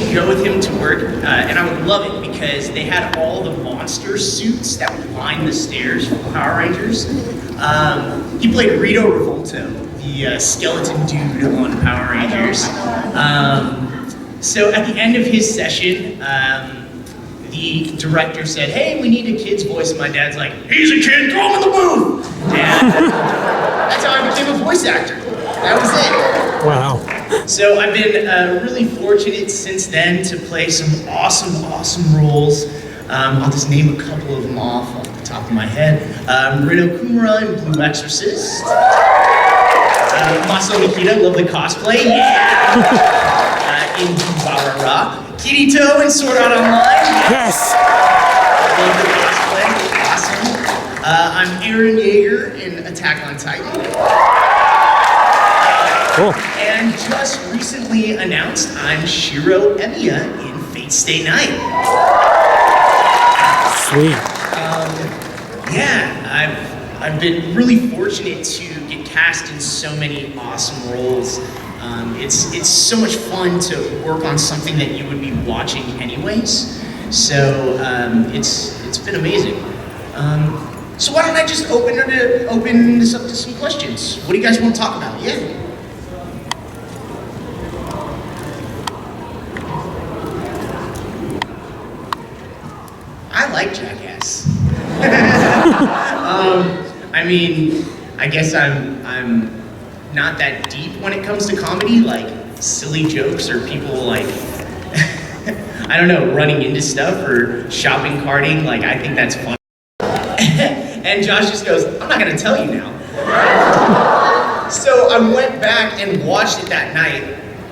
to go with him to work, and I would love it because they had all the monster suits that would line the stairs for Power Rangers. He played Rito Revolto, the skeleton dude on Power Rangers. So at the end of his session, the director said, "Hey, we need a kid's voice." And my dad's like, "He's a kid, throw him in the booth!" And that's how I became a voice actor. That was it. Wow. So I've been really fortunate since then to play some awesome roles. I'll just name a couple of them off the top of my head. Rito Kumura in Blue Exorcist. Maso Nikita, lovely cosplay, yeah! In Barara. Kirito in Sword Art Online. Yes! Lovely cosplay, awesome. I'm Aaron Yeager in Attack on Titan. Cool. And just recently announced I'm Shiro Emiya in Fate Stay Night. Sweet. Yeah, I've been really fortunate to get cast in so many awesome roles. It's so much fun to work on something that you would be watching anyways. So it's been amazing. So why don't I just open this up to some questions? What do you guys want to talk about? Yeah. I like Jackass. I mean, I guess I'm not that deep when it comes to comedy, like silly jokes or people like, I don't know, running into stuff or shopping carting, like I think that's fun. And Josh just goes, "I'm not gonna tell you now." So I went back and watched it that night,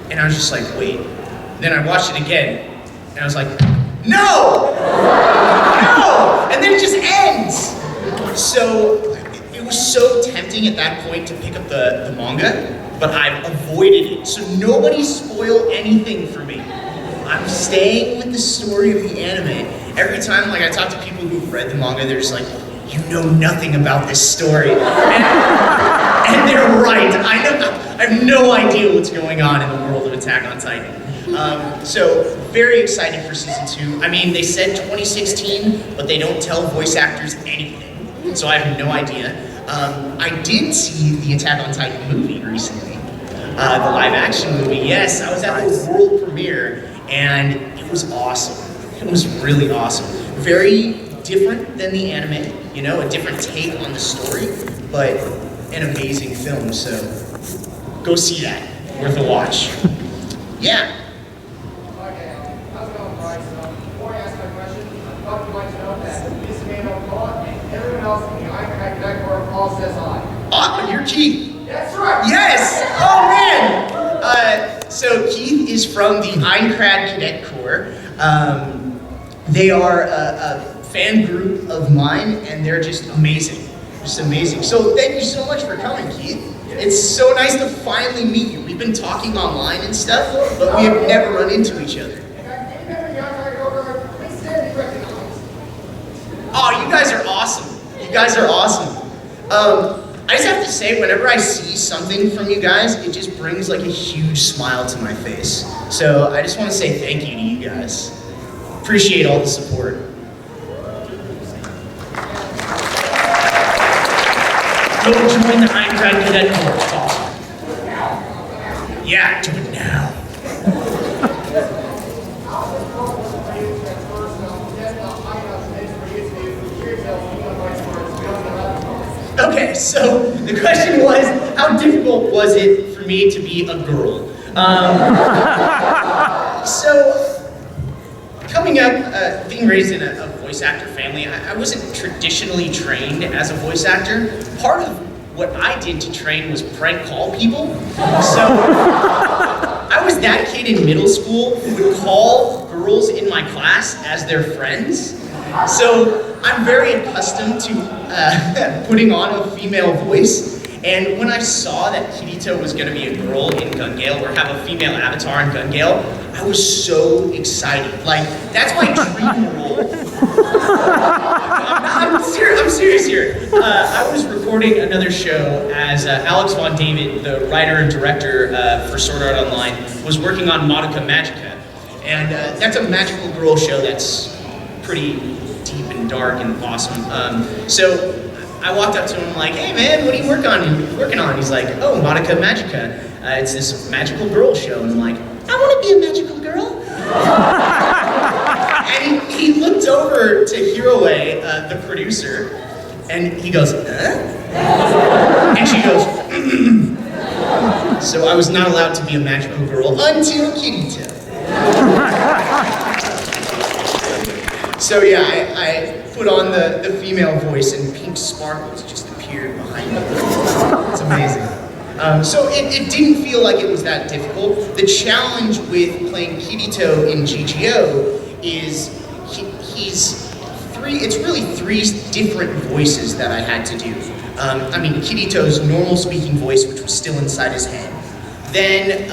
and I was just like, wait. Then I watched it again, and I was like, no! No! And then it just ends! So it was so tempting at that point to pick up the manga, but I've avoided it. So nobody spoil anything for me. I'm staying with the story of the anime. Every time I talk to people who've read the manga, they're just like, "You know nothing about this story." And they're right. I have no idea what's going on in the world of Attack on Titan. So very excited for season 2. I mean, they said 2016, but they don't tell voice actors anything. So I have no idea. I did see the Attack on Titan movie recently. The live action movie, yes. I was at the world premiere, and it was awesome. It was really awesome. Very different than the anime, you know, a different take on the story, but an amazing film, so go see that. Worth a watch. Yeah. Okay, how's it going, Bryce? Before I ask my question, I thought you'd like to know that this man on call and everyone else in the Iron Cadet Corps all says hi. Oh, you're Keith. That's right. Yes! Oh man! So Keith is from the Einkrad Cadet Corps. They are a fan group of mine, and they're just amazing. Just amazing. So thank you so much for coming, Keith. It's so nice to finally meet you. We've been talking online and stuff, but we have never run into each other. Oh, you guys are awesome. You guys are awesome. I just have to say, whenever I see something from you guys, it just brings like a huge smile to my face. So I just want to say thank you to you guys. Appreciate all the support. Go join the Einkrad Cadet Corps. It's awesome. Yeah, do it now. Okay, so the question was, how difficult was it for me to be a girl? So, coming up, being raised in a voice actor family, I wasn't traditionally trained as a voice actor. Part of what I did to train was prank call people. So, I was that kid in middle school who would call girls in my class as their friends. So, I'm very accustomed to putting on a female voice. And when I saw that Kirito was going to be a girl in Gun Gale, or have a female avatar in Gun Gale, I was so excited. Like, that's my dream role. I'm serious here. I was recording another show as Alex Von David, the writer and director for Sword Art Online, was working on Madoka Magica. And that's a magical girl show that's pretty deep and dark and awesome. So I walked up to him like, hey man, what are you working on? He's like, oh, Monica Magica. It's this magical girl show. And I'm like, I want to be a magical girl. And he looked over to Hiroe, the producer, and he goes, and she goes, so I was not allowed to be a magical girl until Kirito. So yeah, I put on the female voice and pink sparkles just appeared behind me. It's amazing. So it didn't feel like it was that difficult. The challenge with playing Kirito in GGO is it's really three different voices that I had to do. I mean, Kirito's normal speaking voice, which was still inside his head. Then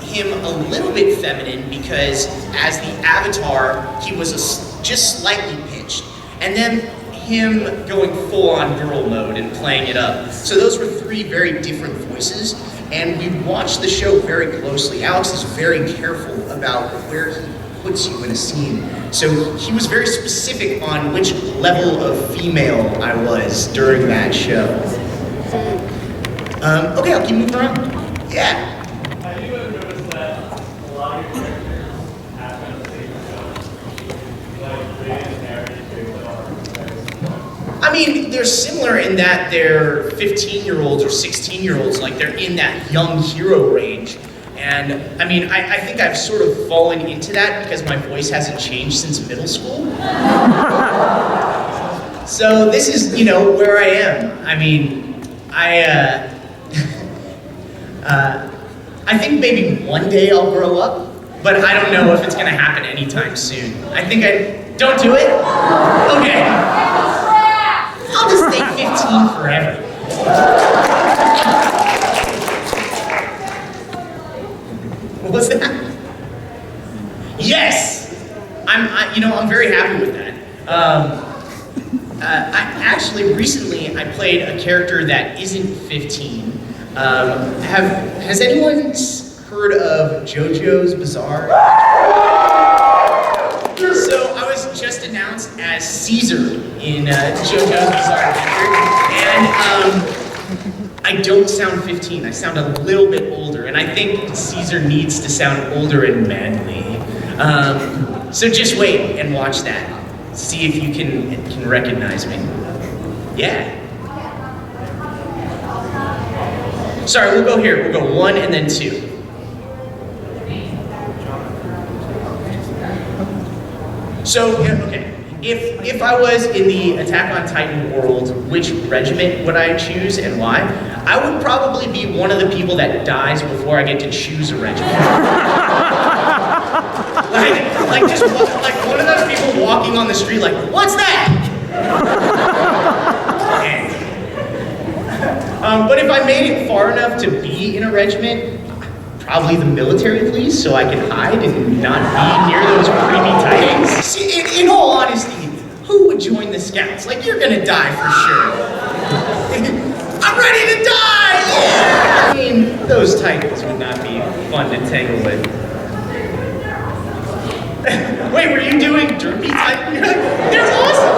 him a little bit feminine because as the avatar, he was just slightly pitched. And then him going full on girl mode and playing it up. So those were three very different voices. And we watched the show very closely. Alex is very careful about where he puts you in a scene. So he was very specific on which level of female I was during that show. Okay, I'll keep moving around. Yeah. Have you ever noticed that a lot of your characters have kind of the same show? Like creating narratives based on I mean, they're similar in that they're 15-year-olds or 16-year-olds, like they're in that young hero range. And I mean, I think I've sort of fallen into that because my voice hasn't changed since middle school. So this is, you know, where I am. I mean, I think maybe one day I'll grow up, but I don't know if it's gonna happen anytime soon. I think don't do it? Okay. I'll just stay 15 forever. What was that? Yes! I'm very happy with that. Actually, recently, I played a character that isn't 15. Has anyone heard of JoJo's Bizarre? So I was just announced as Caesar in JoJo's Bizarre Adventure, and I don't sound 15. I sound a little bit older, and I think Caesar needs to sound older and manly. So just wait and watch that. See if you can recognize me. Yeah. Sorry, we'll go here. We'll go 1 and then 2. So, okay, if I was in the Attack on Titan world, which regiment would I choose and why? I would probably be one of the people that dies before I get to choose a regiment. like one of those people walking on the street like, what's that? But if I made it far enough to be in a regiment, probably the military police, so I can hide and not be near those creepy Titans. See, in all honesty, who would join the Scouts? Like, you're gonna die for sure. I'm ready to die! Yeah! I mean, those Titans would not be fun to tangle with. Wait, were you doing Derpy Titan? You're like, they're awesome!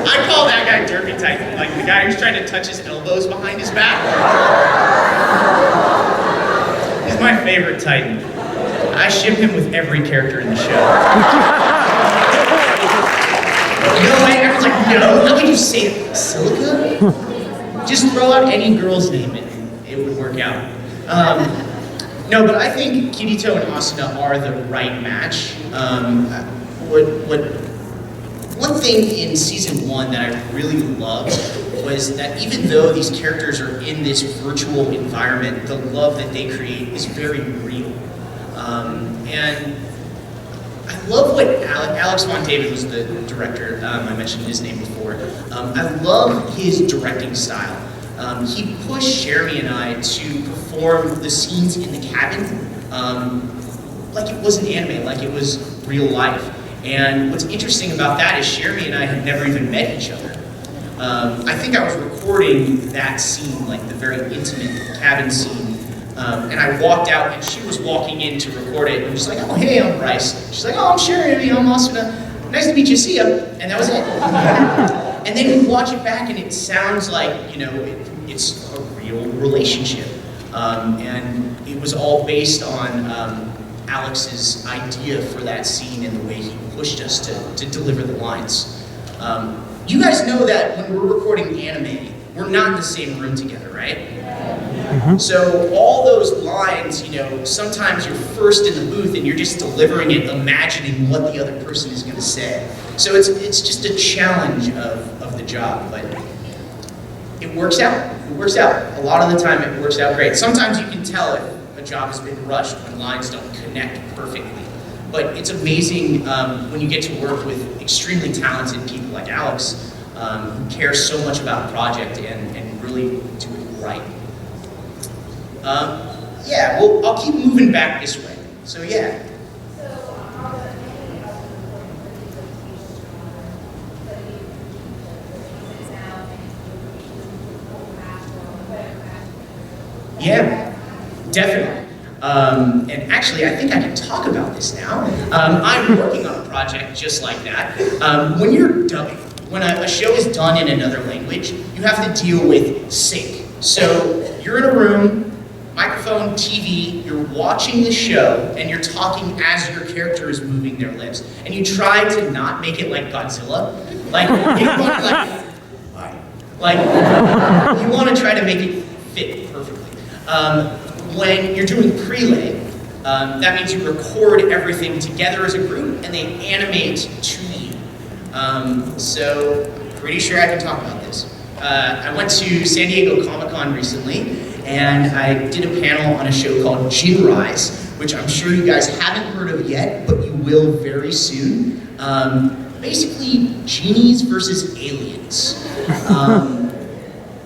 I call that guy Derpy Titan, like the guy who's trying to touch his elbows behind his back. He's my favorite Titan. I ship him with every character in the show. No way, everyone's like, no, how could you say it? Silica? Just throw out any girl's name and it would work out. No, but I think Kirito and Asuna are the right match. One thing in season 1 that I really loved was that even though these characters are in this virtual environment, the love that they create is very real. And I love what Alex Von David was the director. I mentioned his name before. I love his directing style. He pushed Jeremy and I to perform the scenes in the cabin like it wasn't anime, like it was real life. And what's interesting about that is Jeremy and I had never even met each other. I think I was recording that scene, like the very intimate cabin scene, And I walked out, and she was walking in to record it, and was like, "Oh, hey, I'm Bryce." She's like, "Oh, I'm Sherry, I'm Austin. Nice to meet you, see ya." And that was it. And then you watch it back, and it sounds like, it's a real relationship. And it was all based on Alex's idea for that scene and the way he pushed us to deliver the lines. You guys know that when we're recording anime, we're not in the same room together, right? So all those lines, sometimes you're first in the booth and you're just delivering it, imagining what the other person is going to say. So it's just a challenge of the job, but it works out. It works out. A lot of the time it works out great. Sometimes you can tell if a job has been rushed when lines don't connect perfectly. But it's amazing when you get to work with extremely talented people like Alex, who care so much about the project and really do it right. Yeah, well, I'll keep moving back this way. So yeah. Yeah, definitely. And actually, I think I can talk about this now. I'm working on a project just like that. When you're dubbing, when a show is done in another language, you have to deal with sync. So you're in a room, microphone, TV, you're watching the show, and you're talking as your character is moving their lips. And you try to not make it like Godzilla. Like, you want to try to make it fit perfectly. When you're doing prelay, that means you record everything together as a group and they animate to you. So, pretty sure I can talk about this. I went to San Diego Comic-Con recently, and I did a panel on a show called Rise, which I'm sure you guys haven't heard of yet, but you will very soon. Basically, genies versus aliens.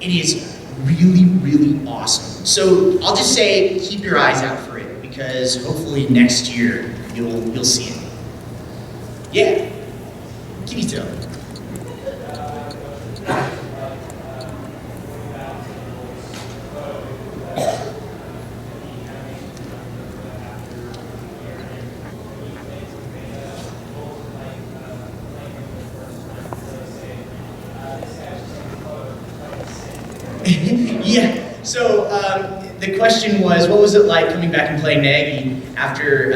It is really, really awesome. So I'll just say, keep your eyes out for it, because hopefully next year you'll see it. Yeah, Kirito. Yeah, so the question was, what was it like coming back and playing Nagi after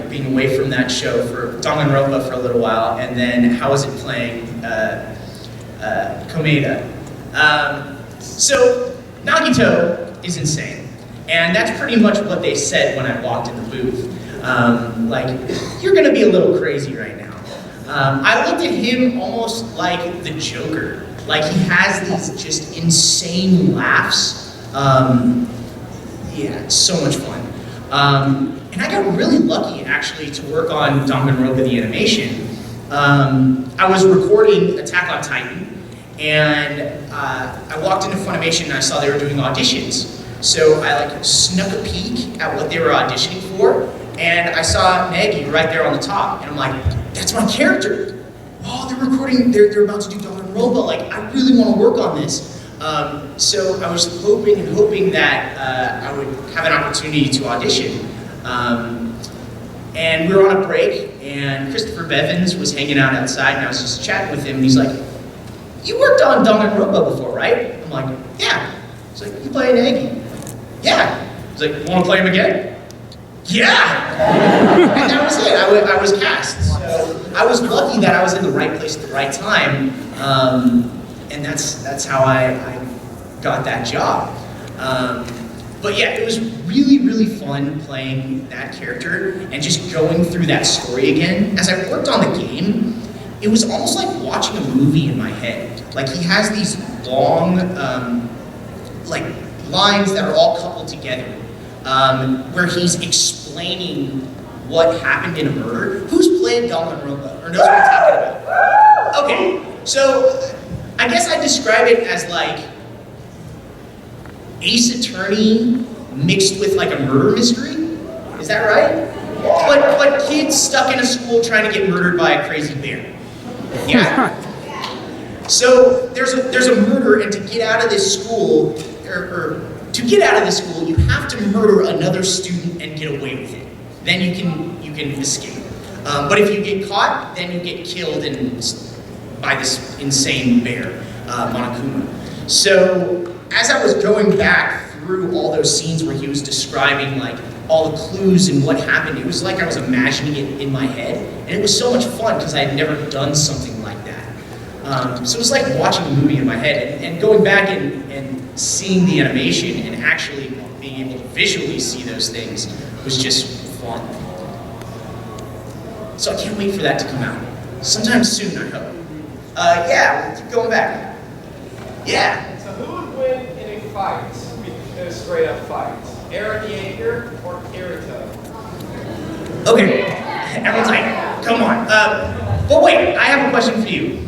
being away from that show for Danganronpa for a little while, and then how was it playing Komeda? So Nagito is insane, and that's pretty much what they said when I walked in the booth. You're gonna be a little crazy right now. I looked at him almost like the Joker. Like, he has these just insane laughs. Yeah, it's so much fun. And I got really lucky, actually, to work on Danganronpa the animation. I was recording Attack on Titan, and I walked into Funimation and I saw they were doing auditions. So I snuck a peek at what they were auditioning for, and I saw Nagi right there on the top, and I'm like, that's my character. Oh, they're recording, they're about to do Danganronpa, I really want to work on this. So I was hoping that I would have an opportunity to audition. And we were on a break, and Christopher Bevins was hanging out outside, and I was just chatting with him, and he's like, you worked on Danganronpa before, right? I'm like, yeah. He's like, you play Nagi? Yeah. He's like, you want to play him again? Yeah! And that was it, I was cast. So I was lucky that I was in the right place at the right time, and that's how I got that job. But yeah, it was really, really fun playing that character and just going through that story again. As I worked on the game, it was almost like watching a movie in my head. Like, he has these long, lines that are all coupled together, where he's explaining what happened in a murder. Who's played Danganronpa or knows what I'm talking about? Okay, so I guess I describe it as like Ace Attorney mixed with like a murder mystery. Is that right? But kids stuck in a school trying to get murdered by a crazy bear. Yeah. So there's a murder, and to get out of this school, or to get out of this school, you have to murder another student and get away with it. Then you can escape. But if you get caught, then you get killed by this insane bear, Monokuma. So as I was going back through all those scenes where he was describing like all the clues and what happened, it was like I was imagining it in my head, and it was so much fun because I had never done something like that. So it was like watching a movie in my head, and going back and seeing the animation and actually being able to visually see those things was just fun. So I can't wait for that to come out. Sometime soon, I hope. Yeah, we'll keep going back. Yeah. So who would win in a fight, in a straight up fight? Eren Yeager or Kirito? Okay, everyone's like, come on. But wait, I have a question for you.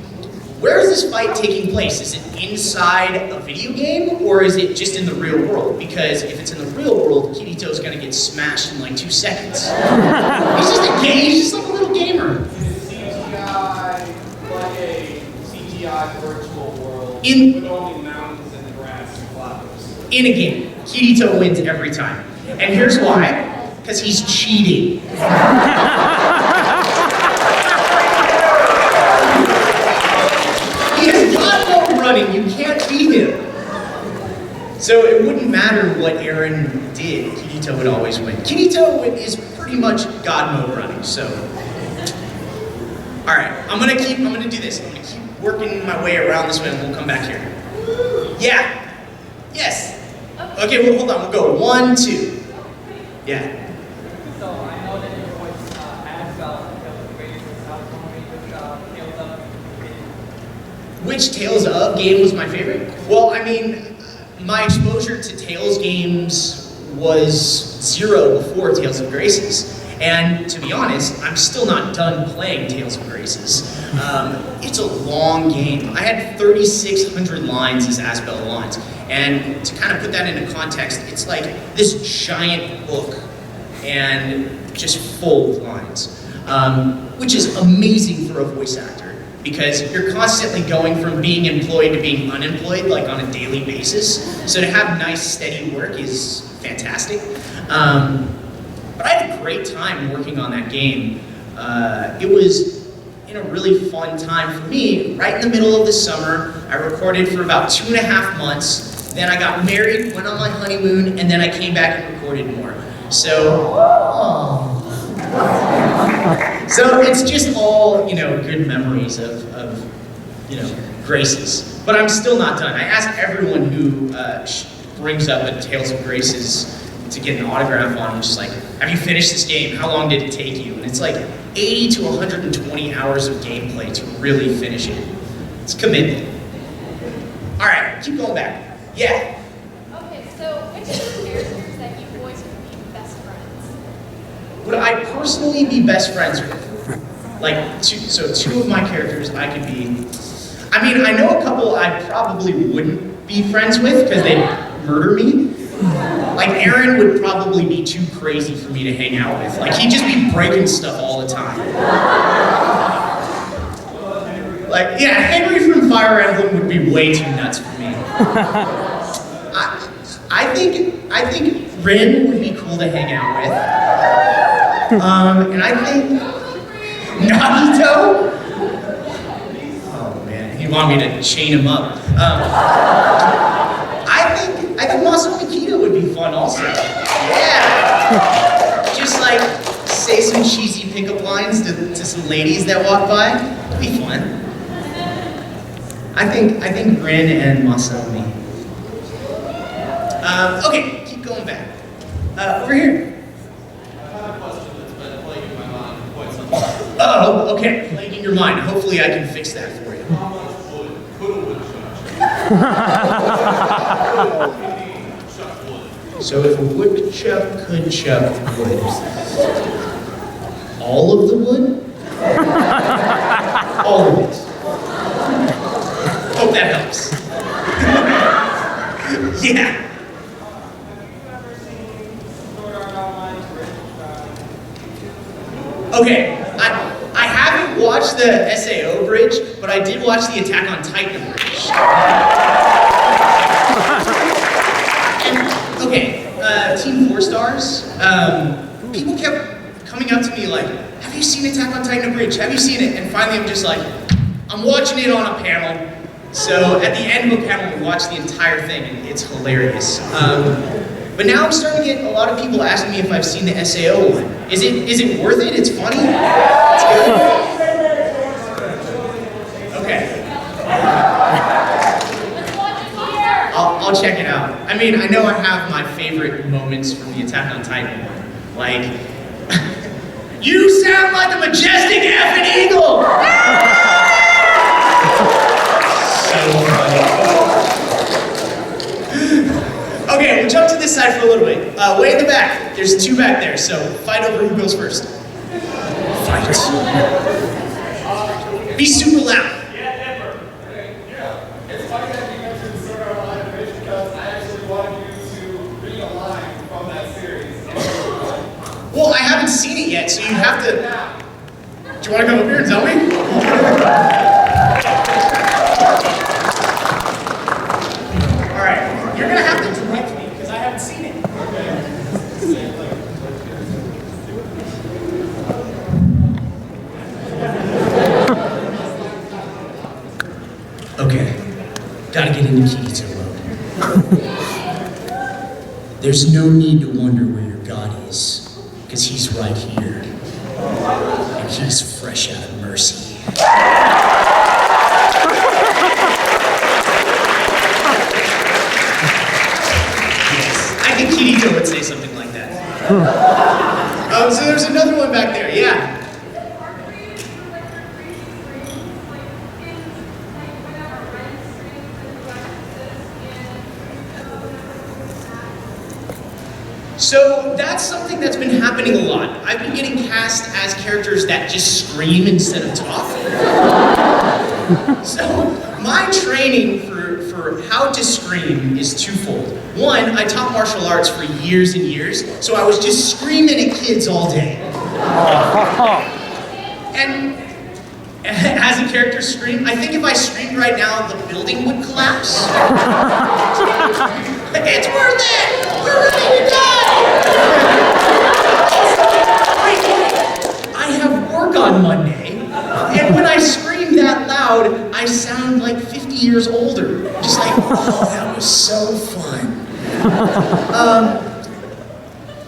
Where is this fight taking place? Is it inside a video game, or is it just in the real world? Because if it's in the real world, Kirito's gonna get smashed in like 2 seconds. He's just a game, he's just like a little gamer. CGI, like a CGI virtual world with only mountains and grass and flowers. In a game, Kirito wins every time. And here's why. Because he's cheating. He has got no running, you can't beat him. So it wouldn't matter what Eren did, Kirito would always win. Kirito is pretty much God mode running, so. All right, I'm gonna do this. I'm gonna keep working my way around this way and we'll come back here. Yeah, yes. Okay, well, hold on, we'll go 1, 2. Yeah. So I know that your voice has felt Tales of Grace, Which Tales of game was my favorite? Well, I mean, my exposure to Tales games was 0 before Tales of Graces. And to be honest, I'm still not done playing Tales of Graces. It's a long game. I had 3,600 lines as Asbel lines. And to kind of put that into context, it's like this giant book and just full of lines, which is amazing for a voice actor because you're constantly going from being employed to being unemployed, like on a daily basis. So to have nice, steady work is fantastic. But I had a great time working on that game. It was in a really fun time for me. Right in the middle of the summer, I recorded for about 2.5 months. Then I got married, went on my honeymoon, and then I came back and recorded more. So it's just all, good memories of Graces. But I'm still not done. I asked everyone who brings up a Tales of Graces to get an autograph on, just like, have you finished this game? How long did it take you? And it's like 80 to 120 hours of gameplay to really finish it. It's commitment. All right, keep going back. Yeah. Okay, so which of the characters that you voiced would be best friends? Would I personally be best friends with? Like, two of my characters I could be. I mean, I know a couple I probably wouldn't be friends with because they'd murder me. Like, Eren would probably be too crazy for me to hang out with. Like, he'd just be breaking stuff all the time. Like, yeah, Henry from Fire Emblem would be way too nuts for me. I think Rin would be cool to hang out with. And I think Nagito. Oh man, he'd want me to chain him up. I think Masao Mikito would be fun also. Yeah. Just like say some cheesy pickup lines to some ladies that walk by. It'd be fun. I think Rin and Masami. Okay, keep going back. Over here. I have a question that's been plaguing my mind for quite some time. Oh, okay, plaguing your mind. Hopefully I can fix that for you. How much wood could a woodchuck chuck wood? So if a woodchuck could chuck wood, all of the wood? All of it. Hope that helps. Yeah. Okay, I haven't watched the SAO bridge, but I did watch the Attack on Titan bridge. And, okay, Team 4 Stars, people kept coming up to me like, have you seen Attack on Titan Abridged? Have you seen it? And finally I'm just like, I'm watching it on a panel. So at the end of a panel, we watch the entire thing, and it's hilarious. But now I'm starting to get a lot of people asking me if I've seen the SAO one. Is it worth it? It's funny? It's good? Okay. I'll check it out. I mean, I know I have my favorite moments from the Attack on Titan one. Like, you sound like a majestic effing eagle! So funny. Okay, we'll jump to this side for a little bit. Way in the back. There's 2 back there, so fight over who goes first. Fight. Be super loud. It's funny that you mentioned Sword Art Online Abridged because I actually wanted you to read a line from that series. Well, I haven't seen it yet, so you have to... Do you want to come up here and tell me? Alright, you're going to have to direct me, because I haven't seen it. Okay, gotta get into Kirito mode. There's no need to wonder where your god is, because he's right here. And he's fresh out of mercy. Yes, I think Kirito would say something like that. So there's another one back there, yeah. So that's something that's been happening a lot. I've been getting cast as characters that just scream instead of talk. So my training for how to scream is twofold. One, I taught martial arts for years and years, so I was just screaming at kids all day. And as a character scream, I think if I screamed right now, the building would collapse. It's worth it! We're ready to die! I have work on Monday, and when I scream that loud, I sound like 50 years older. Just like, oh, that was so fun.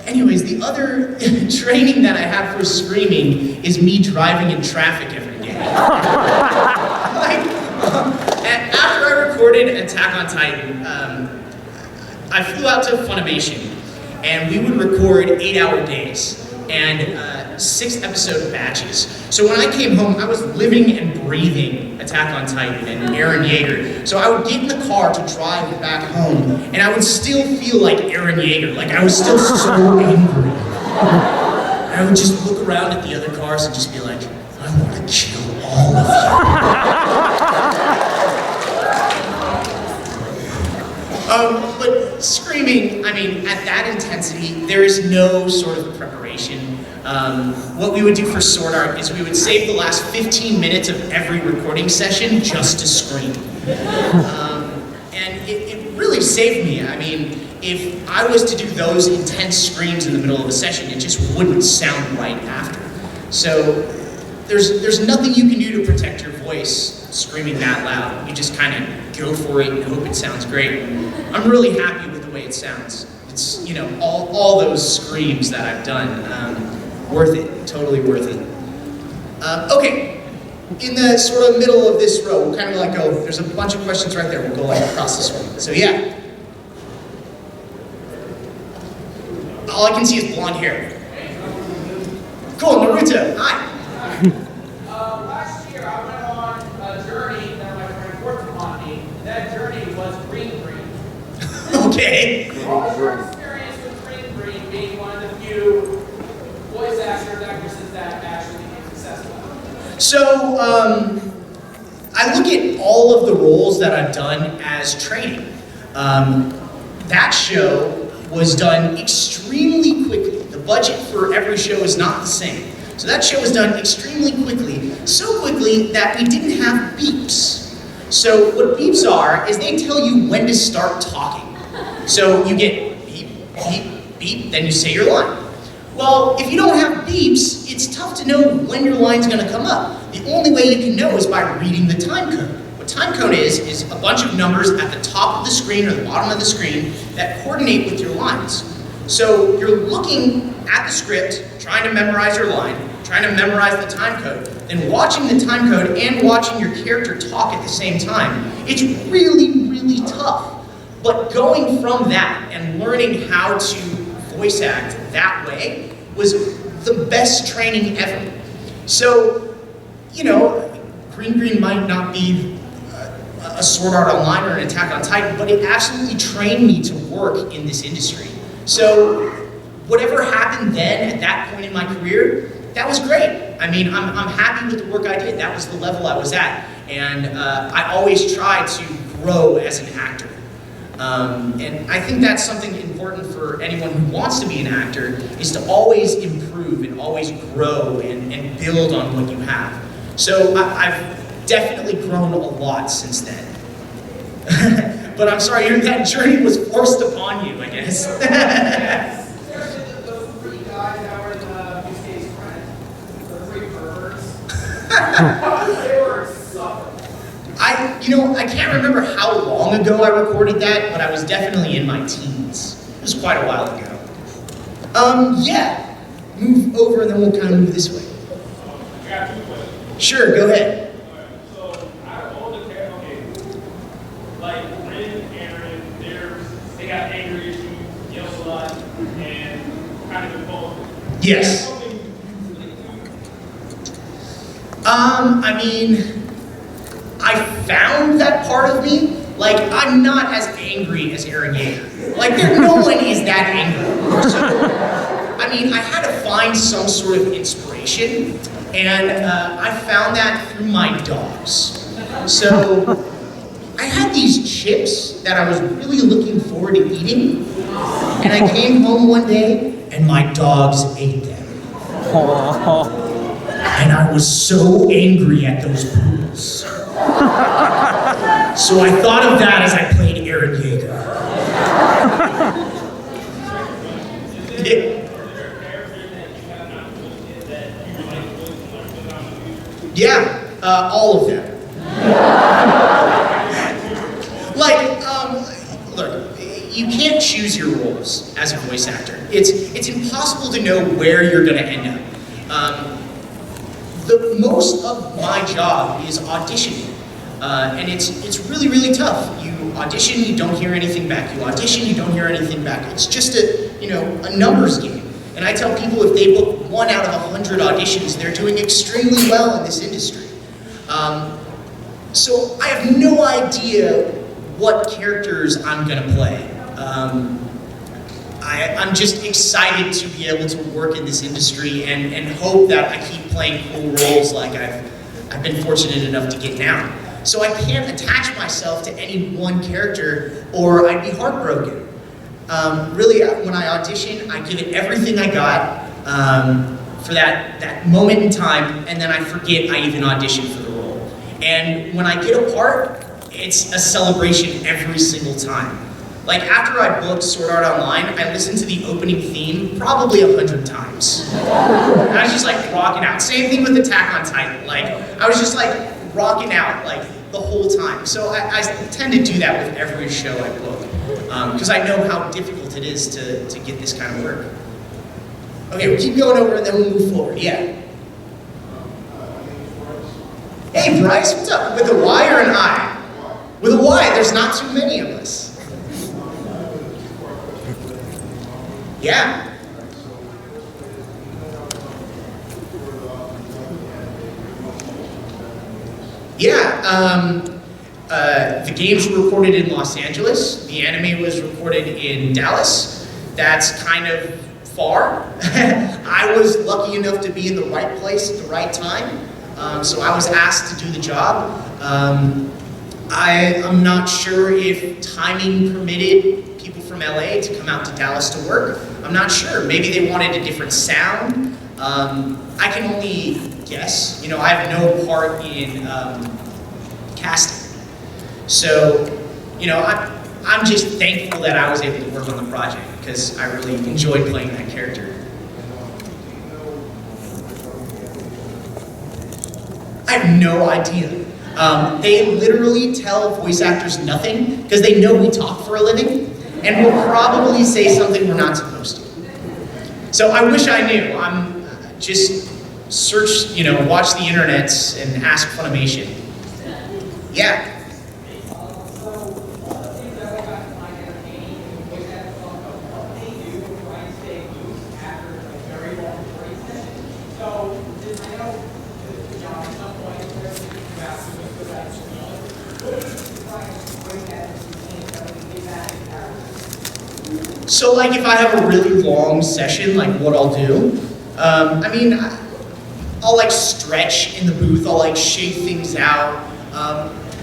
Anyways, the other training that I have for screaming is me driving in traffic every day. After I recorded Attack on Titan, I flew out to Funimation, and we would record 8-hour days and 6-episode batches. So when I came home, I was living and breathing Attack on Titan and Eren Yeager. So I would get in the car to drive back home, and I would still feel like Eren Yeager, like I was still so angry. I would just look around at the other cars and just be like, I want to kill all of you. But screaming, I mean, at that intensity, there is no sort of preparation. What we would do for Sword Art is we would save the last 15 minutes of every recording session just to scream. And it really saved me. I mean, if I was to do those intense screams in the middle of a session, it just wouldn't sound right after. So there's nothing you can do to protect your voice screaming that loud. You just kind of go for it and hope it sounds great. I'm really happy with the way it sounds. It's, you know, all those screams that I've done, worth it, totally worth it. Okay, in the sort of middle of this row, we'll kind of like go, there's a bunch of questions right there, we'll go like across this way. So yeah. All I can see is blonde hair. Cool, Naruto, hi. Last year I went on a journey that my friend worked upon me. That journey was green. Okay. What was your experience with Green being one of the few voice actresses that actually became successful? So, I look at all of the roles that I've done as training. That show was done extremely quickly. The budget for every show is not the same. So that show was done extremely quickly, so quickly that we didn't have beeps. So what beeps are, is they tell you when to start talking. So you get beep, beep, beep, then you say your line. Well, if you don't have beeps, it's tough to know when your line's gonna come up. The only way you can know is by reading the time code. What time code is a bunch of numbers at the top of the screen or the bottom of the screen that coordinate with your lines. So you're looking at the script, trying to memorize your line, trying to memorize the time code, then watching the time code and watching your character talk at the same time. It's really, really tough. But going from that and learning how to voice act that way was the best training ever. So, you know, Green might not be a Sword Art Online or an Attack on Titan, but it absolutely trained me to work in this industry. So, whatever happened then at that point in my career, that was great. I mean, I'm happy with the work I did. That was the level I was at. And I always try to grow as an actor. And I think that's something important for anyone who wants to be an actor, is to always improve and always grow and build on what you have. So I've definitely grown a lot since then. But I'm sorry, that journey was forced upon you, I guess. Seriously, those three guys that were in the Biscay's friend, the three perverts, they were suffering. I can't remember how long ago I recorded that, but I was definitely in my teens. It was quite a while ago. Yeah. Move over and then we'll kind of move this way. I got two questions. Sure, go ahead. So, out of all the characters, like Rin, Aaron, they got anger issues, yell a lot, and kind of impulsive. Yes. I mean, I found that part of me. Like, I'm not as angry as Aaron Yeager. Like, no one is that angry. So, I mean, I had to find some sort of inspiration, and I found that through my dogs. So, I had these chips that I was really looking forward to eating, and I came home one day, and my dogs ate them. And I was so angry at those poodles. So I thought of that as I played Aaron Yeager. Yeah, all of them. Look, you can't choose your roles as a voice actor. It's impossible to know where you're gonna end up. The most of my job is auditioning, and it's really, really tough. You audition, you don't hear anything back. You audition, you don't hear anything back. It's just a numbers game. And I tell people if they book 1 out of 100 auditions, they're doing extremely well in this industry. So I have no idea what characters I'm gonna play. I'm just excited to be able to work in this industry and hope that I keep playing cool roles like I've been fortunate enough to get now. So I can't attach myself to any one character or I'd be heartbroken. Really, when I audition, I give it everything I got for that moment in time, and then I forget I even auditioned for the role. And when I get a part, it's a celebration every single time. Like, after I booked Sword Art Online, I listened to the opening theme probably 100 times. And I was just like rocking out. Same thing with Attack on Titan. Like, I was just like rocking out like the whole time. So I tend to do that with every show I book. Because I know how difficult it is to get this kind of work. Okay, we'll keep going over and then we'll move forward. Yeah. Hey, Bryce, what's up? With a Y or an I? With a Y, there's not too many of us. Yeah. Yeah, the games were recorded in Los Angeles. The anime was recorded in Dallas. That's kind of far. I was lucky enough to be in the right place at the right time. So I was asked to do the job. I'm not sure if timing permitted people from LA to come out to Dallas to work. I'm not sure. Maybe they wanted a different sound. I can only guess. You know, I have no part in casting. So, you know, I'm just thankful that I was able to work on the project. because I really enjoyed playing that character. I have no idea. They literally tell voice actors nothing because they know we talk for a living and will probably say something we're not supposed to. So I wish I knew. I'm just search, watch the internets and ask Funimation. Yeah. So like if I have a really long session, like what I'll do, I'll like stretch in the booth, I'll like shake things out.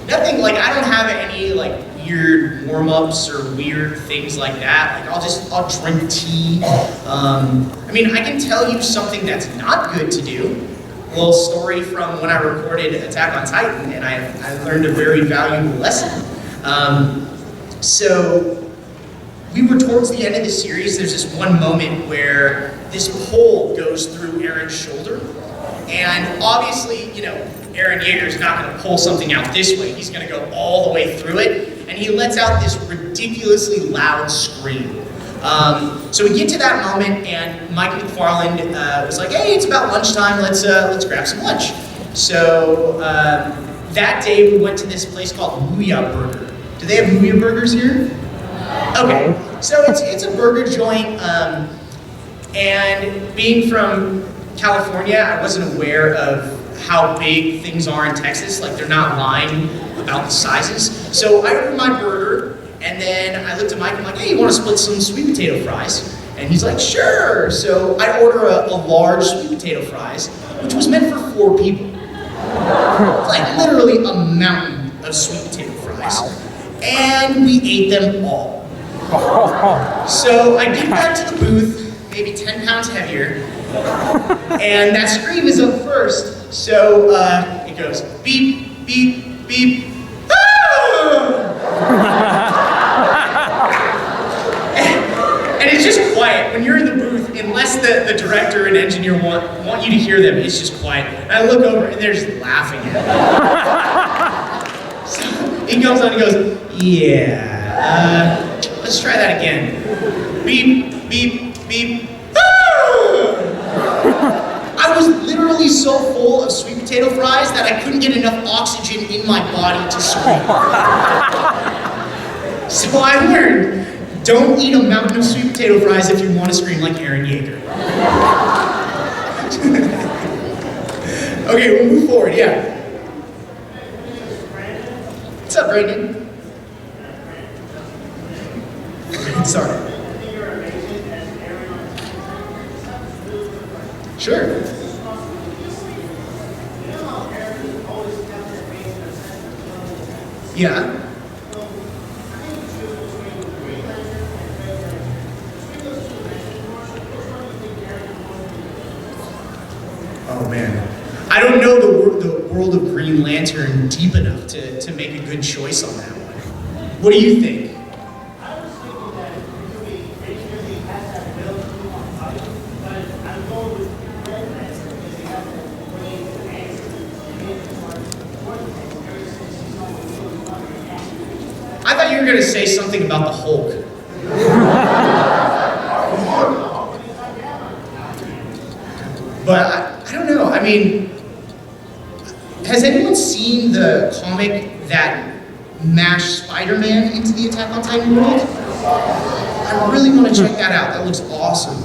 Nothing, like I don't have any like weird warm-ups or weird things like that. Like I'll drink tea. I can tell you something that's not good to do. A little story from when I recorded Attack on Titan, and I learned a very valuable lesson. So we were towards the end of the series. There's this one moment where this pole goes through Aaron's shoulder, and obviously, Aaron Yeager's not going to pull something out this way. He's going to go all the way through it, and he lets out this ridiculously loud scream. So we get to that moment, and Mike McFarland was like, "Hey, it's about lunchtime. Let's grab some lunch." So that day we went to this place called Muya Burger. Do they have Muya Burgers here? Okay, so it's a burger joint, and being from California, I wasn't aware of how big things are in Texas. Like they're not lying about the sizes. So I ordered my burger, and then I looked at Mike and I'm like, "Hey, you want to split some sweet potato fries?" And he's like, "Sure." So I order a large sweet potato fries, which was meant for 4 people. Like literally a mountain of sweet potato fries. Wow. And we ate them all. So I get back to the booth, maybe 10 pounds heavier, and that scream is up first. So it goes beep, beep, beep. And it's just quiet. When you're in the booth, unless the director and engineer want you to hear them, it's just quiet. And I look over and they're just laughing at me. So he comes on and goes, "Yeah, let's try that again. Beep, beep, beep. I was literally so full of sweet potato fries that I couldn't get enough oxygen in my body to scream. So I learned, don't eat a mountain of sweet potato fries if you want to scream like Aaron Yeager. Okay, we'll move forward, yeah. What's up, Brandon? Sorry. Sure. Yeah. Oh man. I don't know the world of Green Lantern deep enough to make a good choice on that one. What do you think? I thought you were going to say something about the Hulk. But I don't know. I mean, has anyone seen the comic that mashed Spider-Man into the Attack on Titan world? I really want to check that out. That looks awesome.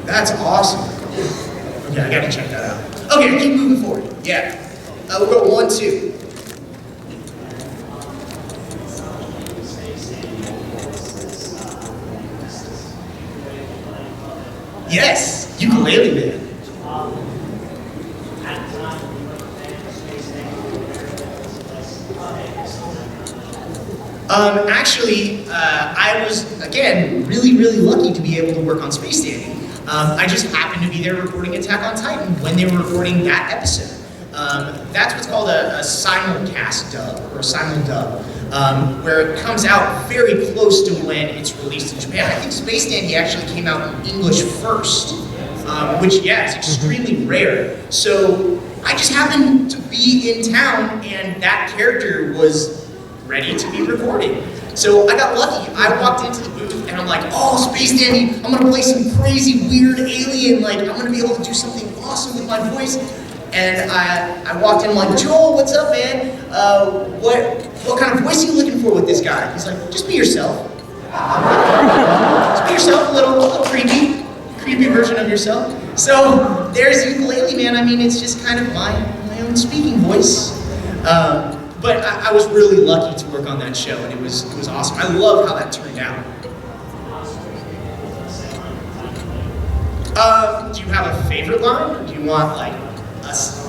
That's awesome. Okay, I gotta check that out. Okay, keep moving forward. Yeah. We'll go 1, 2. Yes, Ukulele Man. Actually, I was, again, really, really lucky to be able to work on Space Dandy. I just happened to be there recording Attack on Titan when they were recording that episode. that's what's called a simulcast dub, or a simul-dub, where it comes out very close to when it's released in Japan. I think Space Dandy actually came out in English first, which, yeah, is extremely rare. So I just happened to be in town, and that character was ready to be recorded. So I got lucky. I walked into the booth and I'm like, oh, Space Dandy, I'm gonna play some crazy, weird alien, like I'm gonna be able to do something awesome with my voice. And I walked in, I'm like, Joel, what's up, man? What kind of voice are you looking for with this guy? He's like, just be yourself. Just be yourself, a little creepy version of yourself. So there's ukulele, man. I mean, it's just kind of my own speaking voice. But I was really lucky to work on that show, and it was awesome. I love how that turned out. Do you have a favorite line, or do you want like us?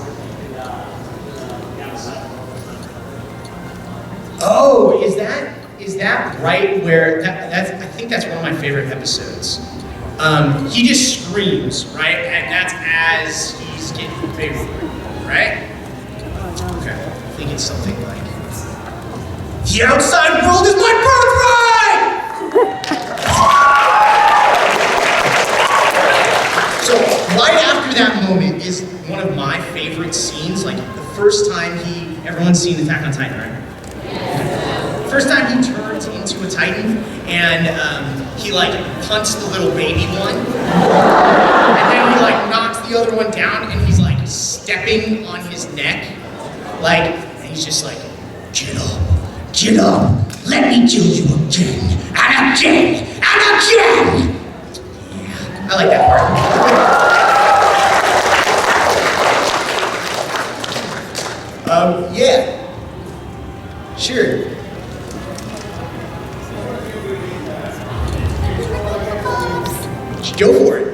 Oh, is that right where that's? I think that's one of my favorite episodes. He just screams, right, and that's as he's getting favored, right? Okay, I think it's something like, the outside world is my birthright! So, right after that moment is one of my favorite scenes, like the first time everyone's seen Attack on Titan, right? First time he turns into a Titan, and he like punts the little baby one, and then he like knocks the other one down, and he's like stepping on his neck, like, and he's just like, get up, let me kill you again, and again, and again! Yeah, I like that part. Yeah, sure. Go for it.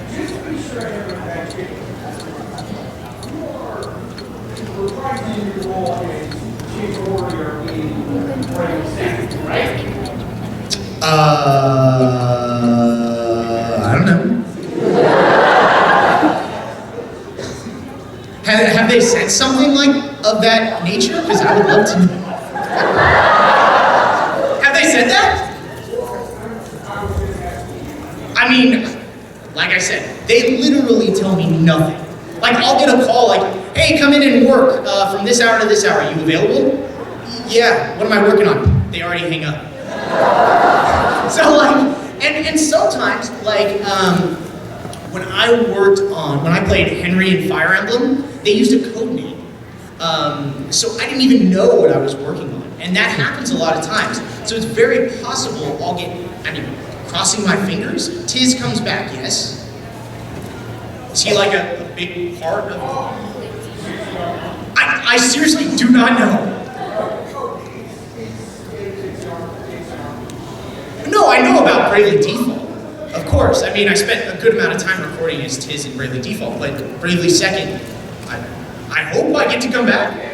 Just to be sure I have that you are reprising your role as Chief Warrior in Royal Senate, right? I don't know. Have they said something like of that nature? Because I would love to know. Have they said that? I mean, like I said, they literally tell me nothing. Like, I'll get a call like, hey, come in and work from this hour to this hour. Are you available? Yeah, what am I working on? They already hang up. So like, and sometimes, like, when I played Henry in Fire Emblem, they used a code name. So I didn't even know what I was working on. And that happens a lot of times. So it's very possible crossing my fingers, Tiz comes back, yes? Is he like a big part of I seriously do not know. No, I know about Bravely Default. Of course. I mean, I spent a good amount of time recording as Tiz in Bravely Default, but Bravely Second, I hope I get to come back.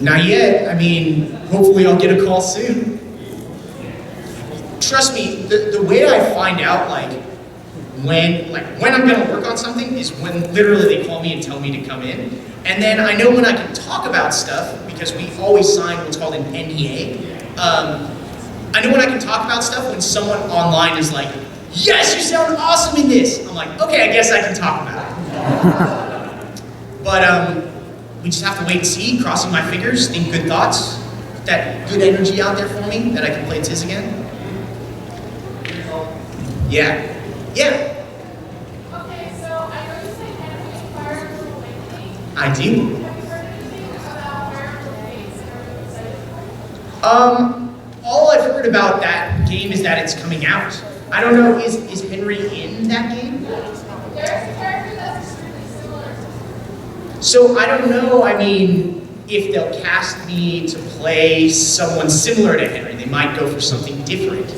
Not yet. I mean, hopefully I'll get a call soon. Trust me, the way I find out when I'm gonna work on something is when literally they call me and tell me to come in. And then I know when I can talk about stuff, because we always sign what's called an NDA. I know when I can talk about stuff when someone online is like, yes, you sound awesome in this. I'm like, okay, I guess I can talk about it. But we just have to wait and see, crossing my fingers, think good thoughts, put that good energy out there for me, that I can play Tiz again. Yeah. Yeah. Okay, so I know you say Henry and Fire Emblem Awakening. I do. Have you heard anything about Fire Emblem Fates that are excited for? All I've heard about that game is that it's coming out. I don't know, is Henry in that game? There's a character that's extremely similar. So I don't know, I mean, if they'll cast me to play someone similar to Henry. They might go for something different.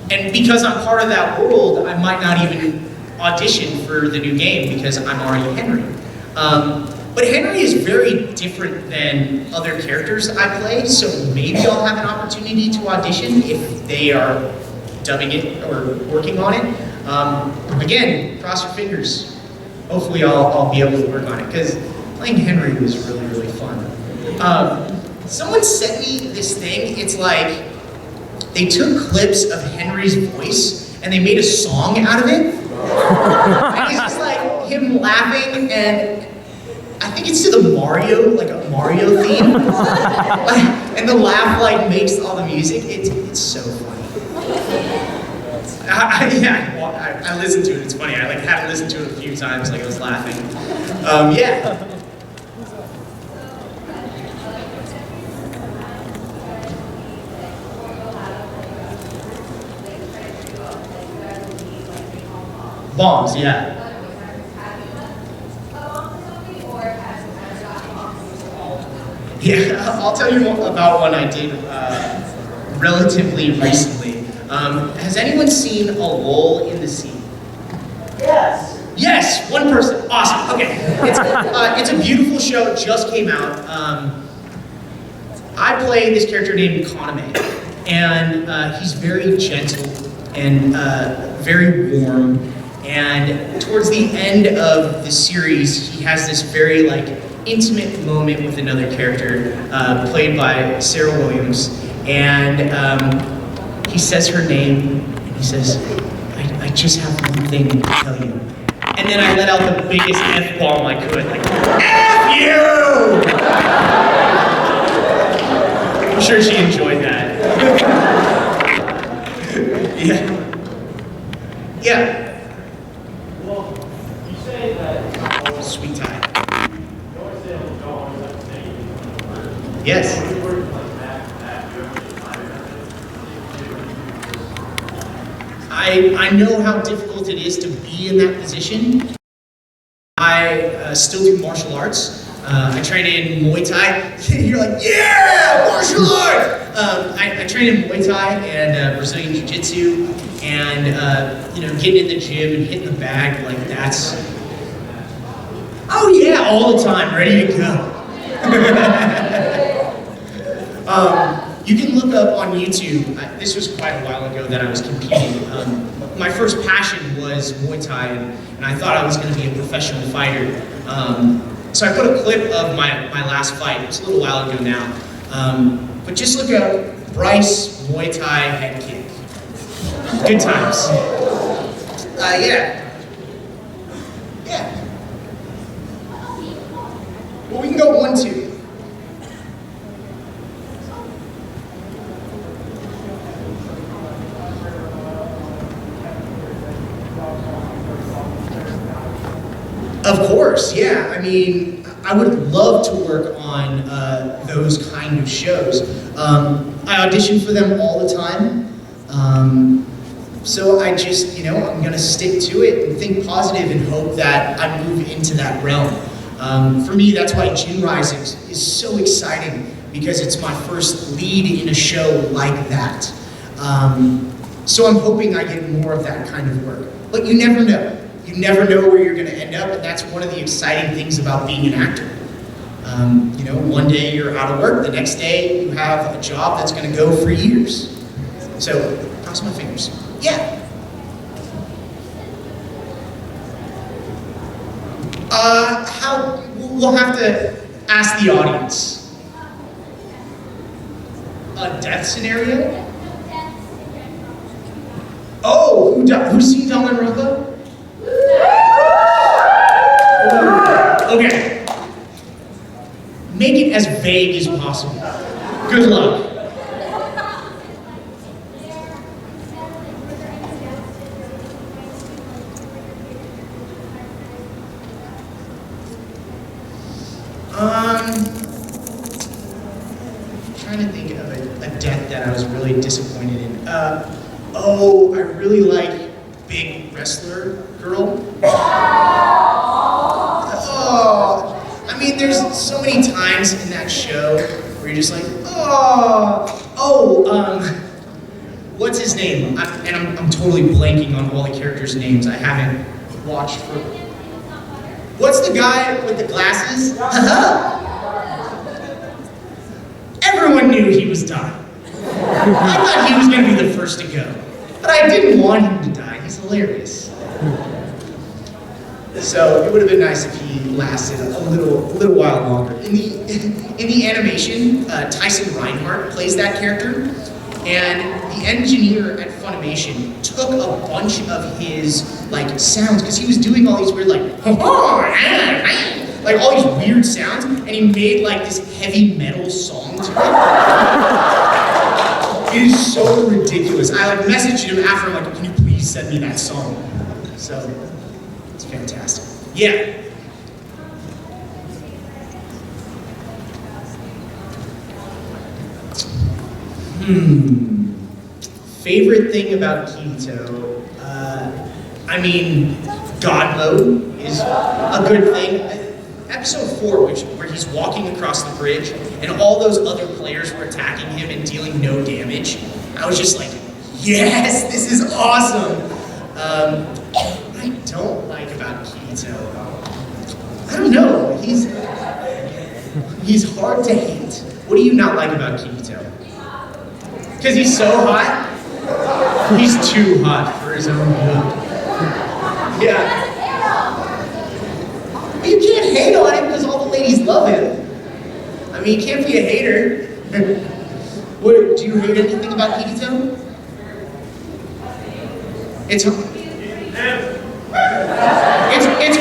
And because I'm part of that world, I might not even audition for the new game because I'm already Henry. But Henry is very different than other characters I play, so maybe I'll have an opportunity to audition if they are dubbing it or working on it. Again, cross your fingers. Hopefully I'll be able to work on it, because playing Henry was really, really fun. Someone sent me this thing. It's like they took clips of Henry's voice and they made a song out of it. And it's just like him laughing, and I think it's to the Mario, like a Mario theme. And the laugh like makes all the music. It's so funny. I listened to it. It's funny. I like had to listen to it a few times. Like I was laughing. Yeah. Bombs, yeah. Yeah, I'll tell you about one I did relatively recently. Has anyone seen A Lull in the Sea? Yes. Yes, one person. Awesome. Okay, it's a beautiful show. It just came out. I play this character named Kaname, and he's very gentle and very warm. And towards the end of the series, he has this very like intimate moment with another character, played by Sarah Williams, and he says her name, and he says, I just have one thing to tell you. And then I let out the biggest F-bomb I could, like, F you! I'm sure she enjoyed that. Yeah. Yeah. Well, you say that. Sweet tie. You always say don't always have to say anything. Yes. When you work like that, I know how difficult it is to be in that position. I still do martial arts. I train in Muay Thai. You're like, yeah, martial arts! I train in Muay Thai and Brazilian Jiu-Jitsu, and getting in the gym and hitting the bag, like that's, oh yeah, all the time, ready to go. You can look up on YouTube, this was quite a while ago that I was competing. My first passion was Muay Thai, and I thought I was going to be a professional fighter. So I put a clip of my last fight. It was a little while ago now. But just look up Bryce Muay Thai head kick. Good times. Yeah. Yeah. Well, we can go 1-2. Of course, yeah. I mean, I would love to work on those kind of shows. I audition for them all the time. So I just, I'm gonna stick to it and think positive and hope that I move into that realm. For me, that's why Jin Rising is so exciting, because it's my first lead in a show like that. So I'm hoping I get more of that kind of work. But you never know. You never know where you're going to end up, and that's one of the exciting things about being an actor. One day you're out of work, the next day you have a job that's going to go for years. So, cross my fingers. Yeah. We'll have to ask the audience. A death scenario? Oh, who's seen Danganronpa? Okay. Make it as vague as possible. Good luck. Trying to think of a death that I was really disappointed in. I really like Big Wrestler Girl. I mean, there's so many times in that show where you're just like, what's his name? I'm totally blanking on all the characters' names. I haven't watched for. What's the guy with the glasses? Haha. Everyone knew he was dying. I thought he was going to be the first to go, but I didn't want him to die. He's hilarious. So it would have been nice if he lasted a little while longer. In the animation, Tyson Reinhardt plays that character, and the engineer at Funimation took a bunch of his like sounds because he was doing all these weird like all these weird sounds, and he made like this heavy metal song to it. It is so ridiculous. I like messaged him after, I'm like, can you please send me that song? So it's fantastic. Yeah. Favorite thing about Kirito? I mean, God mode is a good thing. Episode 4, where he's walking across the bridge, and all those other players were attacking him and dealing no damage. I was just like, yes, this is awesome. What I don't like about Kirito, I don't know. He's hard to hate. What do you not like about Kirito? Because he's so hot. He's too hot for his own good. Yeah. But you can't hate on him because all the ladies love him. I mean, you can't be a hater. Do you hate anything about Kirito? It's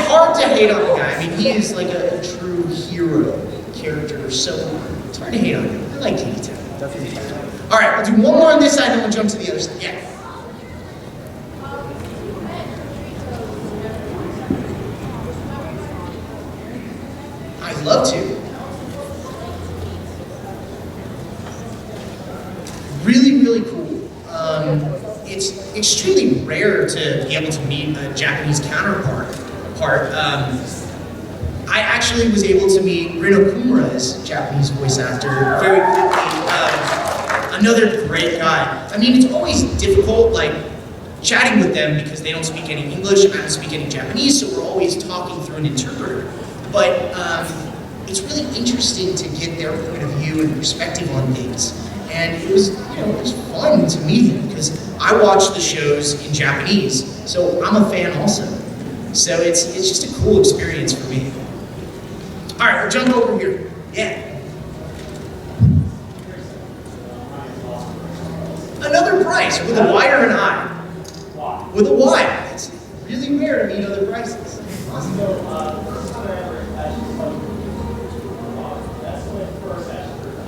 hard to hate on the guy. I mean, he is like a true hero character, so it's hard to hate on him. I like Kirito. Definitely. All right, we'll do one more on this side, then we'll jump to the other side. Yeah. I'd love to. Really, really cool. It's extremely rare to be able to meet a Japanese counterpart. I actually was able to meet Rin Okumura's Japanese voice actor very quickly. Another great guy. I mean, it's always difficult, like, chatting with them because they don't speak any English, I don't speak any Japanese, so we're always talking through an interpreter. But it's really interesting to get their point of view and perspective on things. And it was fun to meet him because I watch the shows in Japanese, so I'm a fan also. So it's just a cool experience for me. All right, we'll jump over here. Yeah. Another Bryce with a Y or an I? With a Y. It's really rare to meet other Bryces. Awesome. First time I ever actually spoke to that's when it first actually heard.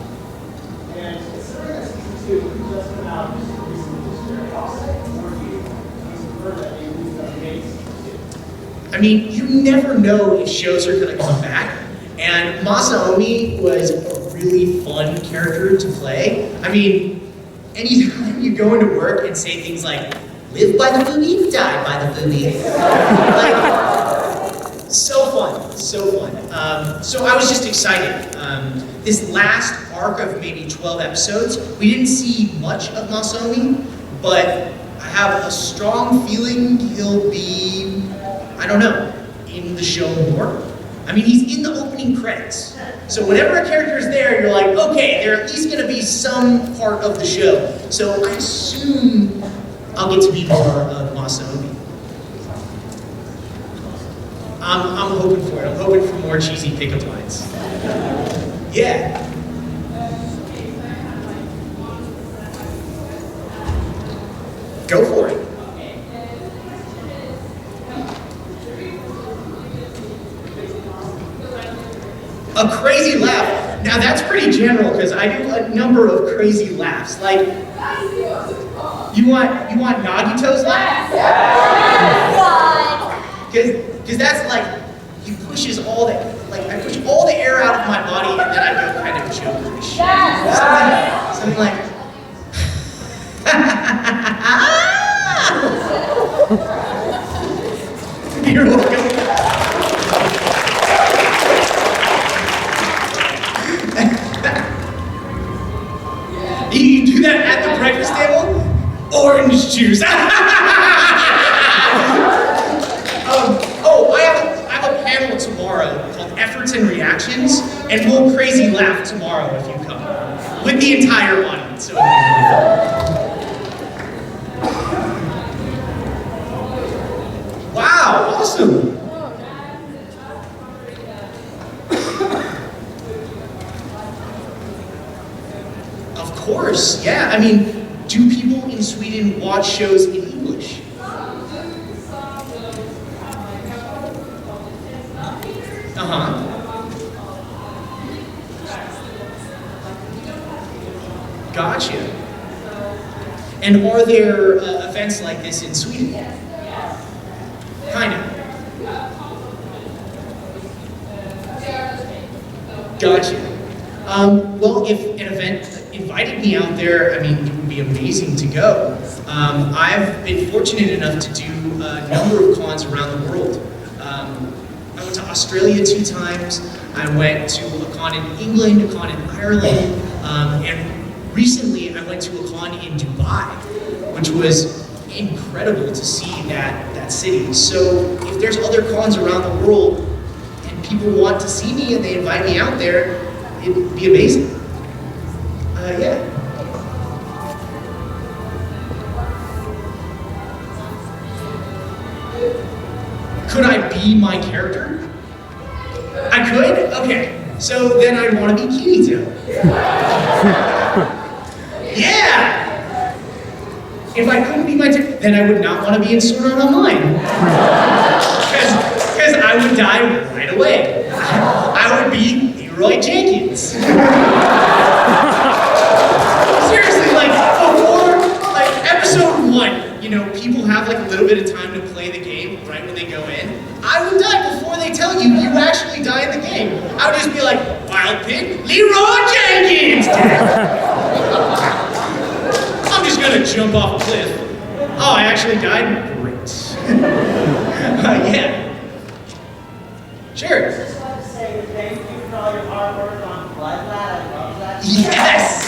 And considering that season 2 just went out just recently, just very awesome for you. He's heard that they moved up season 2. I mean, you never know if shows are going to come back. And Masaomi was a really fun character to play. I mean, anytime you go into work and say things like, live by the booby, die by the booby. Like, so fun, so fun. So I was just excited. This last arc of maybe 12 episodes, we didn't see much of Masaomi, but I have a strong feeling he'll be, I don't know, in the show more. I mean, he's in the opening credits. So whenever a character is there, you're like, okay, they're at least gonna be some part of the show. So I assume I'll get to be more of Masaomi. I'm hoping for it. I'm hoping for more cheesy pickup lines. Yeah. Go for it. A crazy laugh. Now that's pretty general because I do a number of crazy laughs. Like, you want Nagito's laugh? Because that's like, he pushes all the, like I push all the air out of my body and then I go kind of jokerish. Something like, you're welcome. You do that at the breakfast table? Orange juice. Oh, I have a panel efforts and reactions, and we'll crazy laugh tomorrow if you come. With the entire audience. So wow, awesome. Of course, yeah. I mean, do people in Sweden watch shows in English? Uh-huh. Gotcha. And are there events like this in Sweden? Kind of. Gotcha. Well, if an event invited me out there, I mean, it would be amazing to go. I've been fortunate enough to do a number of cons around the world. I went to Australia 2 times. I went to a con in England, a con in Ireland, and recently I went to a con in Dubai, which was incredible to see that city. So if there's other cons around the world and people want to see me and they invite me out there, it'd be amazing. Yeah. Could I be my character? I could? Okay. So then I'd want to be Kirito. Yeah! If I couldn't be my then I would not want to be in Sword Art Online. Because I would die right away. I would be Leroy Jenkins. Seriously, like, before, like, episode 1, you know, people have, like, a little bit of time to play the game right when they go in. I would die before they tell you you actually die in the game. I would just be like, Wild Pig, Leroy Jenkins! I'm just gonna jump off a cliff. Oh, I actually died? Great. Yeah. Sure. I just want to say thank you for all your hard work on Blood Lad. I love that. Yes!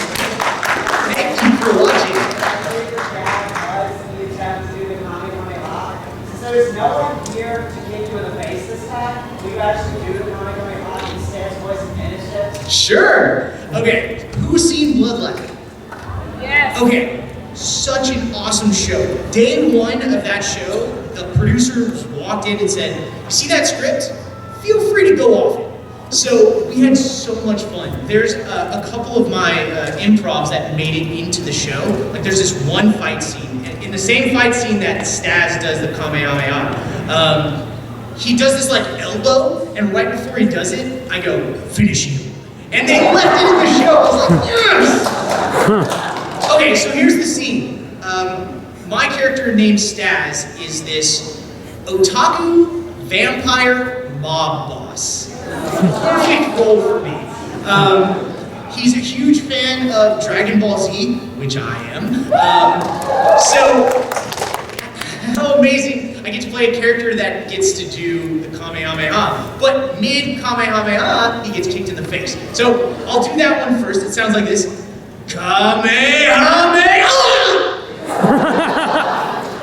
Thank you for watching. My favorite dad was the attempt to do the Kamehameha. Since there's no one here to kick you in the face this time, will you actually do the Kamehameha in Stan's voice and finish it? Sure. Okay, who's seen Bloodline? Yes. Okay, such an awesome show. Day 1 of that show, the producer walked in and said, "You see that script? Feel free to go off it." So we had so much fun. There's a couple of my improvs that made it into the show. Like there's this one fight scene, and in the same fight scene that Stas does the Kamehameha, he does this like elbow, and right before he does it, I go, "Finish you." And they left it in the show. I was like, yes! Okay, so here's the scene. My character named Stas is this otaku vampire mob boss. Perfect role for me. He's a huge fan of Dragon Ball Z, which I am. So, how amazing. I get to play a character that gets to do the Kamehameha, but mid-Kamehameha, he gets kicked in the face. So, I'll do that one first. It sounds like this. Kamehameha!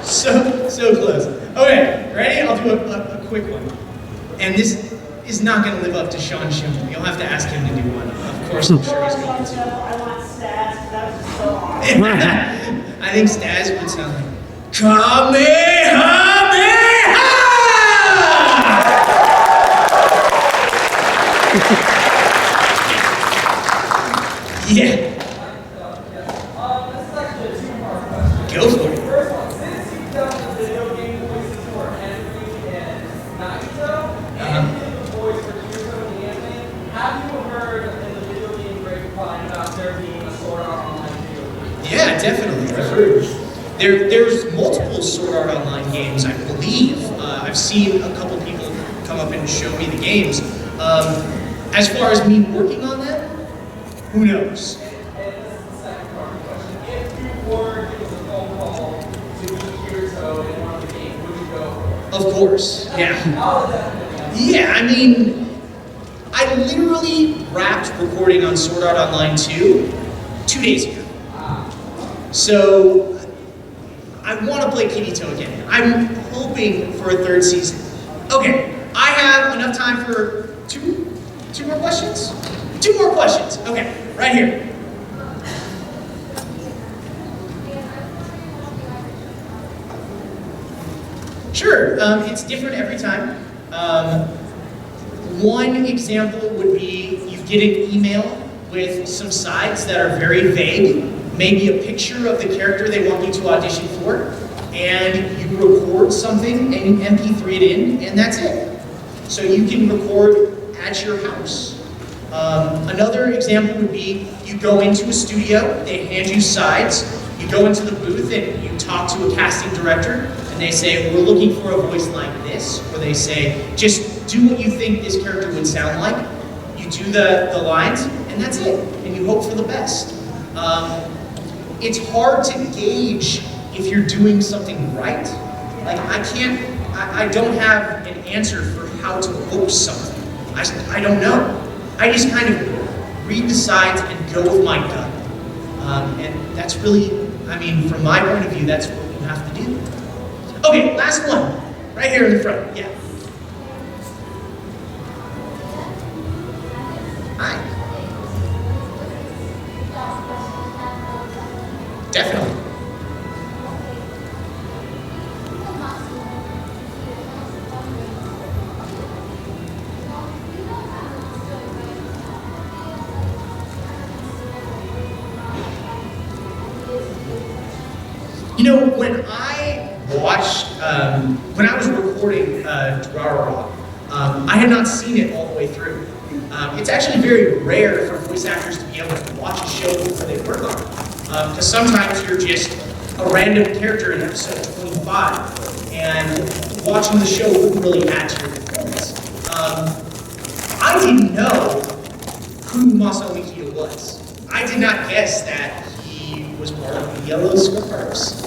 So close. Okay, ready? I'll do a quick one. And this is not going to live up to Sean Schimmel. You'll have to ask him to do one. Of course, I'm sure he's going to. I want stats. That was just so awesome. I think Stas would sound like Kamehameha! Yeah. This is actually a two-part question. Go for it. First one, since you've done the video game voices for Henry and Nagito, and you did the voice for Kirito in the anime, have you heard in the video game grapevine about there being a Sword Art Online video game? Yeah, definitely. I've heard. There's multiple Sword Art Online games, I believe. I've seen a couple people come up and show me the games. As far as me working on that, who knows? And this is the second part of the question. If you were given a phone call to meet Kirito in one of the games, would you go? Of course, yeah. How would that happen? Yeah, I mean, I literally wrapped recording on Sword Art Online 2 days ago. So, I want to play Kirito again. I'm hoping for a 3rd season. Okay, I have enough time for Two more questions? Two more questions. Okay, right here. Sure, it's different every time. One example would be you get an email with some sides that are very vague, maybe a picture of the character they want you to audition for, and you record something and MP3 it in, and that's it. So you can record at your house. Another example would be you go into a studio, they hand you sides, you go into the booth and you talk to a casting director, and they say, we're looking for a voice like this, or they say, just do what you think this character would sound like. You do the lines, and that's it, and you hope for the best. It's hard to gauge if you're doing something right. Like, I don't have an answer for how to hope something. I don't know. I just kind of read the sides and go with my gut. And that's really, I mean, from my point of view, that's what you have to do. Okay, last one. Right here in the front, yeah. Hi. Definitely. You know, when I watched, when I was recording Durarara, I had not seen it all the way through. It's actually very rare for voice actors to be able to watch a show before they work on it. Because sometimes you're just a random character in episode 25, and watching the show wouldn't really add to your performance. I didn't know who Masao Mikita was. I did not guess that he was part of the Yellow Scarves.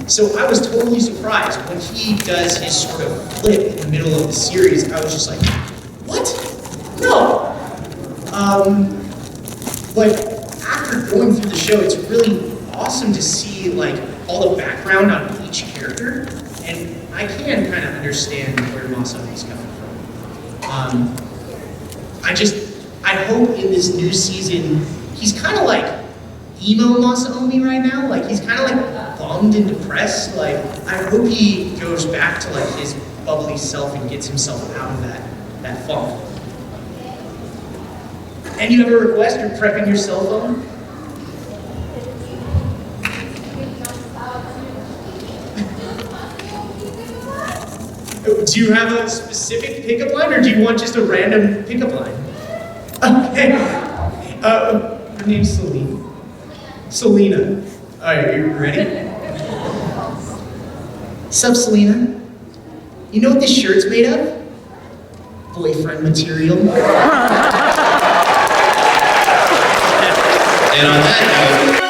So I was totally surprised when he does his sort of flip in the middle of the series. I was just like, what? No! But after going through the show, it's really awesome to see like all the background on each character, and I can kind of understand where Masao's coming from. I hope in this new season, he's kind of like emo Masaomi right now. Like he's kind of like bummed and depressed. Like I hope he goes back to like his bubbly self and gets himself out of that funk. And you have a request? You're prepping your cell phone? Do you have a specific pickup line, or do you want just a random pickup line? Okay. Her name's Selena. Selena. Alright, you ready? Sup, Selena? You know what this shirt's made of? Boyfriend material. And on that note,